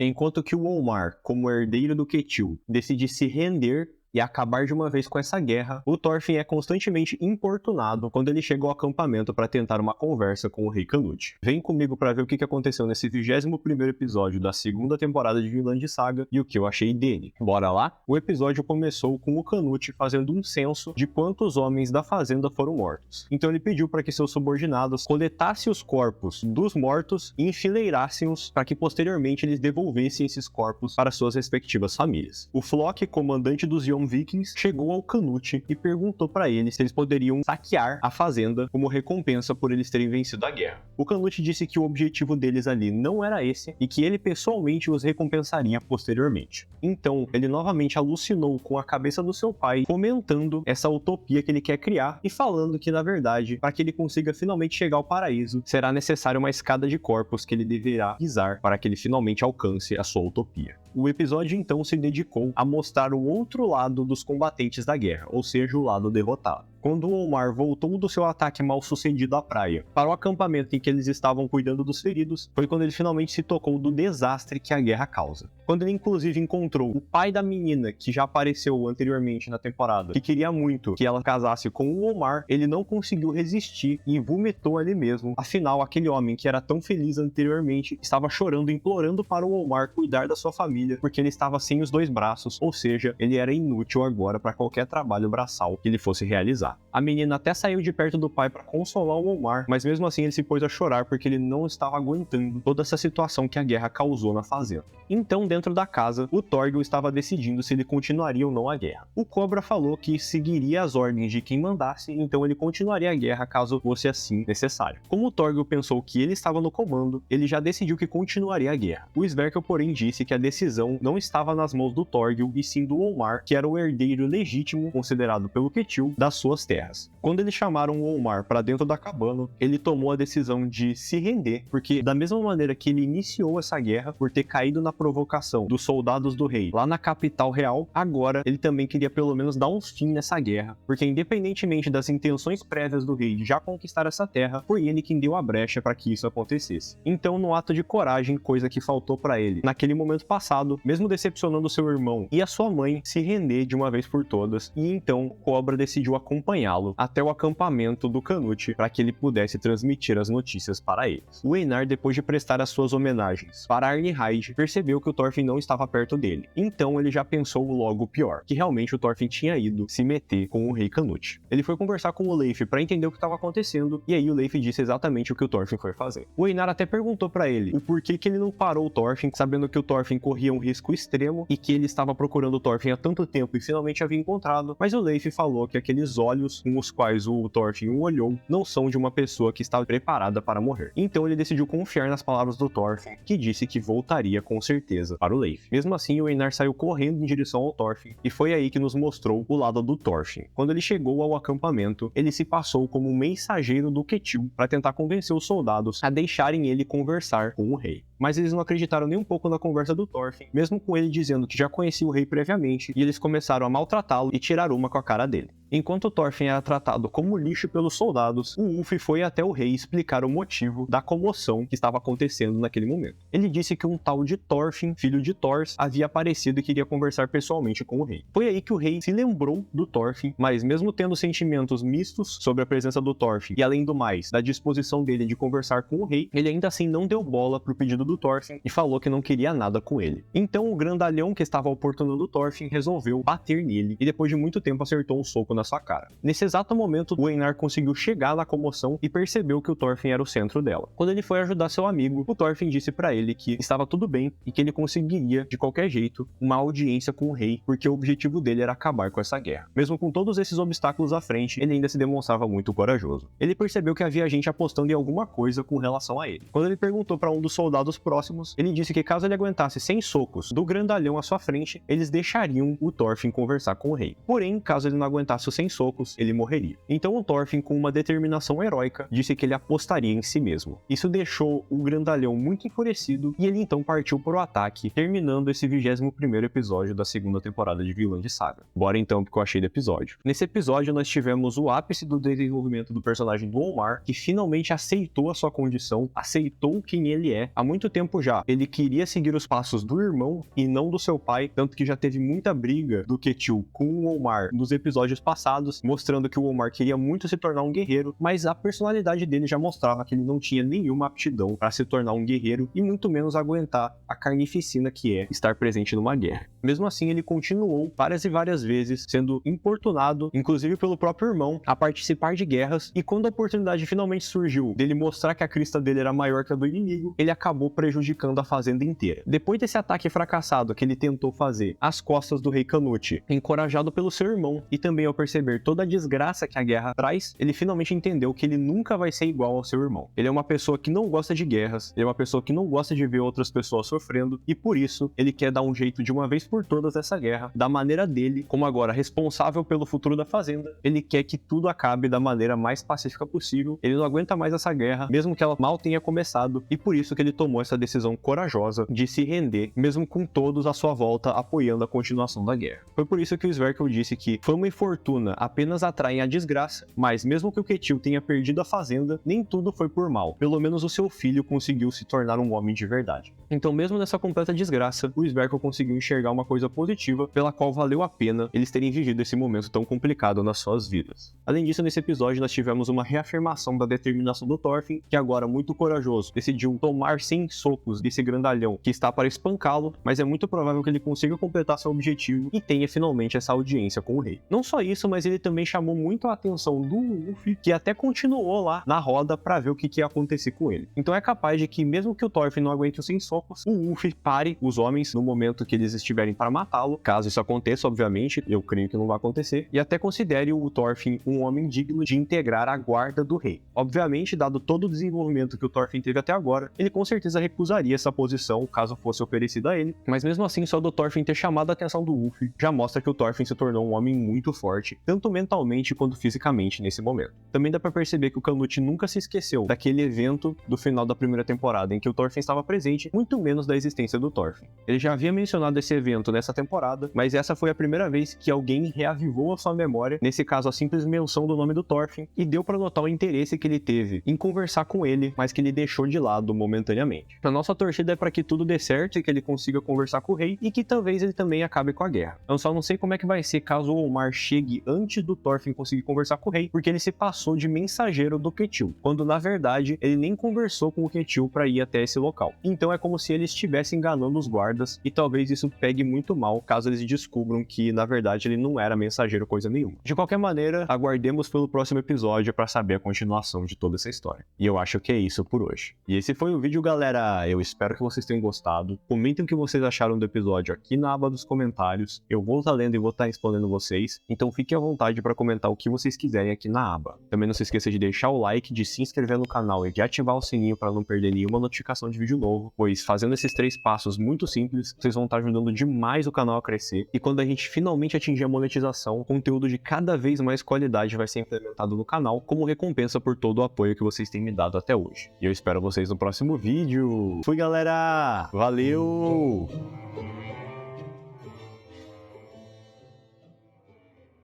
Enquanto que o Olmar, como herdeiro do Ketil, decide se render e acabar de uma vez com essa guerra, o Thorfinn é constantemente importunado quando ele chega ao acampamento para tentar uma conversa com o rei Canute. Vem comigo para ver o que aconteceu nesse 21º episódio da segunda temporada de Vinland Saga e o que eu achei dele. Bora lá? O episódio começou com o Canute fazendo um censo de quantos homens da fazenda foram mortos. Então ele pediu para que seus subordinados coletassem os corpos dos mortos e enfileirassem-os para que posteriormente eles devolvessem esses corpos para suas respectivas famílias. O Flock, comandante dos Vikings, chegou ao Canute e perguntou para ele se eles poderiam saquear a fazenda como recompensa por eles terem vencido a guerra. O Canute disse que o objetivo deles ali não era esse e que ele pessoalmente os recompensaria posteriormente. Então, ele novamente alucinou com a cabeça do seu pai, comentando essa utopia que ele quer criar e falando que, na verdade, para que ele consiga finalmente chegar ao paraíso, será necessária uma escada de corpos que ele deverá pisar para que ele finalmente alcance a sua utopia. O episódio então se dedicou a mostrar o outro lado dos combatentes da guerra, ou seja, o lado derrotado. Quando o Olmar voltou do seu ataque mal sucedido à praia para o acampamento em que eles estavam cuidando dos feridos, foi quando ele finalmente se tocou do desastre que a guerra causa. Quando ele inclusive encontrou o pai da menina que já apareceu anteriormente na temporada, que queria muito que ela casasse com o Olmar, ele não conseguiu resistir e vomitou ali mesmo. Afinal, aquele homem que era tão feliz anteriormente estava chorando, implorando para o Olmar cuidar da sua família, porque ele estava sem os dois braços, ou seja, ele era inútil agora para qualquer trabalho braçal que ele fosse realizar. A menina até saiu de perto do pai para consolar o Olmar, mas mesmo assim ele se pôs a chorar porque ele não estava aguentando toda essa situação que a guerra causou na fazenda. Então, dentro da casa, o Thorgil estava decidindo se ele continuaria ou não a guerra. O Cobra falou que seguiria as ordens de quem mandasse, então ele continuaria a guerra caso fosse assim necessário. Como o Thorgil pensou que ele estava no comando, ele já decidiu que continuaria a guerra. O Sverker, porém, disse que a decisão não estava nas mãos do Thorgil e sim do Olmar, que era o herdeiro legítimo, considerado pelo Ketil, das suas terras. Quando eles chamaram o Olmar para dentro da cabana, ele tomou a decisão de se render, porque da mesma maneira que ele iniciou essa guerra por ter caído na provocação dos soldados do rei lá na capital real, agora ele também queria pelo menos dar um fim nessa guerra, porque independentemente das intenções prévias do rei de já conquistar essa terra, foi ele quem deu a brecha para que isso acontecesse. Então, no ato de coragem, coisa que faltou para ele naquele momento passado, mesmo decepcionando seu irmão e a sua mãe, se render de uma vez por todas, e então Cobra decidiu acompanhá-lo até o acampamento do Canute para que ele pudesse transmitir as notícias para eles. O Einar, depois de prestar as suas homenagens para Arnhide, percebeu que o Thorfinn não estava perto dele. Então ele já pensou logo o pior, que realmente o Thorfinn tinha ido se meter com o rei Canute. Ele foi conversar com o Leif para entender o que estava acontecendo, e aí o Leif disse exatamente o que o Thorfinn foi fazer. O Einar até perguntou para ele o porquê que ele não parou o Thorfinn, sabendo que o Thorfinn corria um risco extremo e que ele estava procurando o Thorfinn há tanto tempo e finalmente havia encontrado, mas o Leif falou que aqueles olhos com os quais o Thorfinn o olhou não são de uma pessoa que está preparada para morrer. Então ele decidiu confiar nas palavras do Thorfinn, que disse que voltaria com certeza para o Leif. Mesmo assim, o Einar saiu correndo em direção ao Thorfinn, e foi aí que nos mostrou o lado do Thorfinn. Quando ele chegou ao acampamento, ele se passou como um mensageiro do Ketil para tentar convencer os soldados a deixarem ele conversar com o rei. Mas eles não acreditaram nem um pouco na conversa do Thorfinn, mesmo com ele dizendo que já conhecia o rei previamente, e eles começaram a maltratá-lo e tirar uma com a cara dele. Enquanto o Thorfinn era tratado como lixo pelos soldados, o Ulf foi até o rei explicar o motivo da comoção que estava acontecendo naquele momento. Ele disse que um tal de Thorfinn, filho de Thors, havia aparecido e queria conversar pessoalmente com o rei. Foi aí que o rei se lembrou do Thorfinn, mas mesmo tendo sentimentos mistos sobre a presença do Thorfinn e além do mais, da disposição dele de conversar com o rei, ele ainda assim não deu bola pro pedido do Thorfinn e falou que não queria nada com ele. Então o grandalhão que estava oportunando o Thorfinn resolveu bater nele e depois de muito tempo acertou um soco na sua cara. Nesse exato momento, o Einar conseguiu chegar na comoção e percebeu que o Thorfinn era o centro dela. Quando ele foi ajudar seu amigo, o Thorfinn disse pra ele que estava tudo bem e que ele conseguiria, de qualquer jeito, uma audiência com o rei, porque o objetivo dele era acabar com essa guerra. Mesmo com todos esses obstáculos à frente, ele ainda se demonstrava muito corajoso. Ele percebeu que havia gente apostando em alguma coisa com relação a ele. Quando ele perguntou para um dos soldados próximos, ele disse que caso ele aguentasse 100 socos do grandalhão à sua frente, eles deixariam o Thorfinn conversar com o rei. Porém, caso ele não aguentasse abraço sem socos, ele morreria. Então o Thorfinn, com uma determinação heróica, disse que ele apostaria em si mesmo. Isso deixou o grandalhão muito enfurecido e ele então partiu para o ataque, terminando esse 21º episódio da segunda temporada de Vinland Saga. Bora então pro que eu achei do episódio. Nesse episódio nós tivemos o ápice do desenvolvimento do personagem do Olmar, que finalmente aceitou a sua condição, aceitou quem ele é. Há muito tempo já, ele queria seguir os passos do irmão e não do seu pai, tanto que já teve muita briga do Ketil com o Olmar nos episódios passados, mostrando que o Olmar queria muito se tornar um guerreiro, mas a personalidade dele já mostrava que ele não tinha nenhuma aptidão para se tornar um guerreiro e muito menos aguentar a carnificina que é estar presente numa guerra. Mesmo assim, ele continuou várias e várias vezes sendo importunado, inclusive pelo próprio irmão, a participar de guerras, e quando a oportunidade finalmente surgiu dele mostrar que a crista dele era maior que a do inimigo, ele acabou prejudicando a fazenda inteira. Depois desse ataque fracassado que ele tentou fazer às costas do rei Canute, encorajado pelo seu irmão e também ao perceber toda a desgraça que a guerra traz, ele finalmente entendeu que ele nunca vai ser igual ao seu irmão. Ele é uma pessoa que não gosta de guerras, ele é uma pessoa que não gosta de ver outras pessoas sofrendo, e por isso ele quer dar um jeito de uma vez por todas essa guerra, da maneira dele, como agora responsável pelo futuro da fazenda. Ele quer que tudo acabe da maneira mais pacífica possível, ele não aguenta mais essa guerra, mesmo que ela mal tenha começado, e por isso que ele tomou essa decisão corajosa de se render, mesmo com todos à sua volta apoiando a continuação da guerra. Foi por isso que o Sverkel disse que fama e fortuna apenas atraem a desgraça, mas mesmo que o Ketil tenha perdido a fazenda, nem tudo foi por mal. Pelo menos o seu filho conseguiu se tornar um homem de verdade. Então, mesmo nessa completa desgraça, o Sverkel conseguiu enxergar uma coisa positiva pela qual valeu a pena eles terem vivido esse momento tão complicado nas suas vidas. Além disso, nesse episódio nós tivemos uma reafirmação da determinação do Thorfinn, que agora, muito corajoso, decidiu tomar sem socos desse grandalhão que está para espancá-lo, mas é muito provável que ele consiga completar seu objetivo e tenha finalmente essa audiência com o rei. Não só isso, mas ele também chamou muito a atenção do Ulf, que até continuou lá na roda para ver o que ia acontecer com ele. Então é capaz de que, mesmo que o Thorfinn não aguente os sem socos, o Ulf pare os homens no momento que eles estiverem para matá-lo. Caso isso aconteça, obviamente, eu creio que não vai acontecer, e até considere o Thorfinn um homem digno de integrar a guarda do rei. Obviamente, dado todo o desenvolvimento que o Thorfinn teve até agora, ele com certeza recusaria essa posição caso fosse oferecida a ele, mas mesmo assim, só do Thorfinn ter chamado a atenção do Ulf já mostra que o Thorfinn se tornou um homem muito forte, tanto mentalmente quanto fisicamente nesse momento. Também dá pra perceber que o Canute nunca se esqueceu daquele evento do final da primeira temporada em que o Thorfinn estava presente, muito menos da existência do Thorfinn. Ele já havia mencionado esse evento nessa temporada, mas essa foi a primeira vez que alguém reavivou a sua memória, nesse caso a simples menção do nome do Thorfinn, e deu pra notar o interesse que ele teve em conversar com ele, mas que ele deixou de lado momentaneamente. A nossa torcida é para que tudo dê certo e que ele consiga conversar com o rei, e que talvez ele também acabe com a guerra. Eu só não sei como é que vai ser caso o Olmar chegue antes do Thorfinn conseguir conversar com o rei, porque ele se passou de mensageiro do Ketil, quando na verdade ele nem conversou com o Ketil para ir até esse local. Então é como se ele estivesse enganando os guardas, e talvez isso pegue muito mal caso eles descubram que na verdade ele não era mensageiro coisa nenhuma. De qualquer maneira, aguardemos pelo próximo episódio para saber a continuação de toda essa história. E eu acho que é isso por hoje. E esse foi o vídeo, galera. Eu espero que vocês tenham gostado. Comentem o que vocês acharam do episódio aqui na aba dos comentários. Eu vou estar lendo e vou estar respondendo vocês, então fiquem à vontade para comentar o que vocês quiserem aqui na aba. Também não se esqueça de deixar o like, de se inscrever no canal e de ativar o sininho para não perder nenhuma notificação de vídeo novo, pois fazendo esses 3 passos muito simples, vocês vão estar ajudando demais o canal a crescer, e quando a gente finalmente atingir a monetização, conteúdo de cada vez mais qualidade vai ser implementado no canal como recompensa por todo o apoio que vocês têm me dado até hoje. E eu espero vocês no próximo vídeo. Fui, galera! Valeu!